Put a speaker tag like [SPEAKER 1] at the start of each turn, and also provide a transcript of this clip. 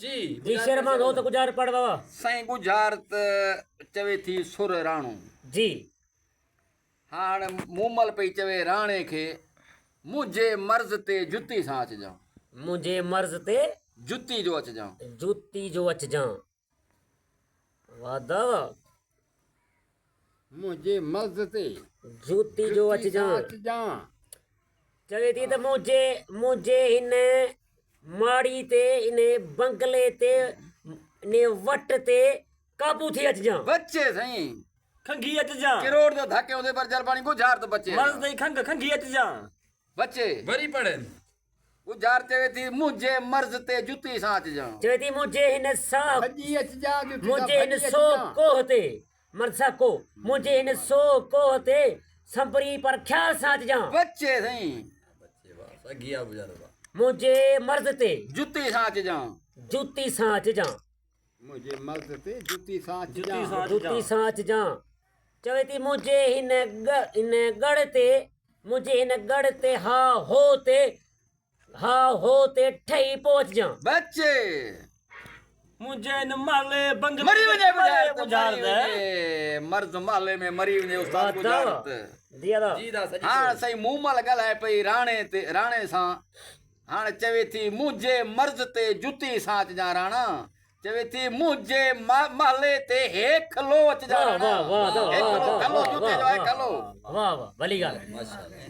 [SPEAKER 1] जी Sherman हो तो गुजार पढ़ बाबा
[SPEAKER 2] साईं गुजारत चवे थी सुर राणो
[SPEAKER 1] जी
[SPEAKER 2] हाण मूमल पई चवे राणे खे मुंहिंजे मर्ज़ ते जुती सां अचजां
[SPEAKER 1] मुझे मर्ज ते
[SPEAKER 2] जुती जो अचजां
[SPEAKER 1] जूती जो अच जा वादा
[SPEAKER 2] मुंहिंजे मर्ज़ ते
[SPEAKER 1] जूती जो अच जा
[SPEAKER 2] अचजां
[SPEAKER 1] चवे थी त मुझे मुझे इन माड़ी ते इन बंगले ते इन वट ते काबू थी अच जा
[SPEAKER 2] बच्चे साईं
[SPEAKER 3] खंगी अच जा
[SPEAKER 2] किरोड़ जो धके उदे पर जल पानी गुजार तो बच्चे
[SPEAKER 3] मर्द नहीं खंग खंगी अच जा
[SPEAKER 2] बच्चे
[SPEAKER 4] वरी पढ़े
[SPEAKER 2] गुजार चवे थी मुंहिंजे मर्ज़ ते जुती सां अचजां
[SPEAKER 1] चवे थी मुझे हिन सा
[SPEAKER 2] भॼी अचजां जुती
[SPEAKER 1] मुझे
[SPEAKER 2] सां
[SPEAKER 1] हिन
[SPEAKER 2] भॼी
[SPEAKER 1] सो
[SPEAKER 2] अचजां।
[SPEAKER 1] कोह ते मरसा को मुझे हिन सो कोह ते संपरी पर ख्याल सां अच जा
[SPEAKER 2] बच्चे साईं
[SPEAKER 4] बच्चे वाह सगिया गुजारो
[SPEAKER 1] मुझे मर्ज ते
[SPEAKER 2] जुती सां अचजां
[SPEAKER 1] जूती सां अच जा
[SPEAKER 2] मुंहिंजे मर्ज़ ते जुती सां
[SPEAKER 3] जुती
[SPEAKER 2] अचजां
[SPEAKER 3] सां
[SPEAKER 1] जूती सां अच जा चवे थी मुझे हिन गढ़ ते मुझे हिन गढ़ ते हा हो ते ठही पहुंच जा
[SPEAKER 2] बच्चे
[SPEAKER 3] मुझे न माले बंगले
[SPEAKER 2] मरी वञे
[SPEAKER 3] गुजार दे
[SPEAKER 2] मर्ज़ माले में मरी वञे उस्ताद गुजारत
[SPEAKER 1] दिया दा
[SPEAKER 4] जी दा सजी
[SPEAKER 2] हाणे साईं मूमल ॻाल्हाए पई राणे सां हाणे चवे थी मुंहिंजे मर्ज़ ते जुती सां अचजां राणा चवे थी मुंहिंजे महले ते हे खलो अचजां
[SPEAKER 1] वाह वाह वाह
[SPEAKER 2] हे खलो जुते जो आहे खलो
[SPEAKER 1] वाह वाह भली ॻाल्हि
[SPEAKER 4] माशाअल्लाह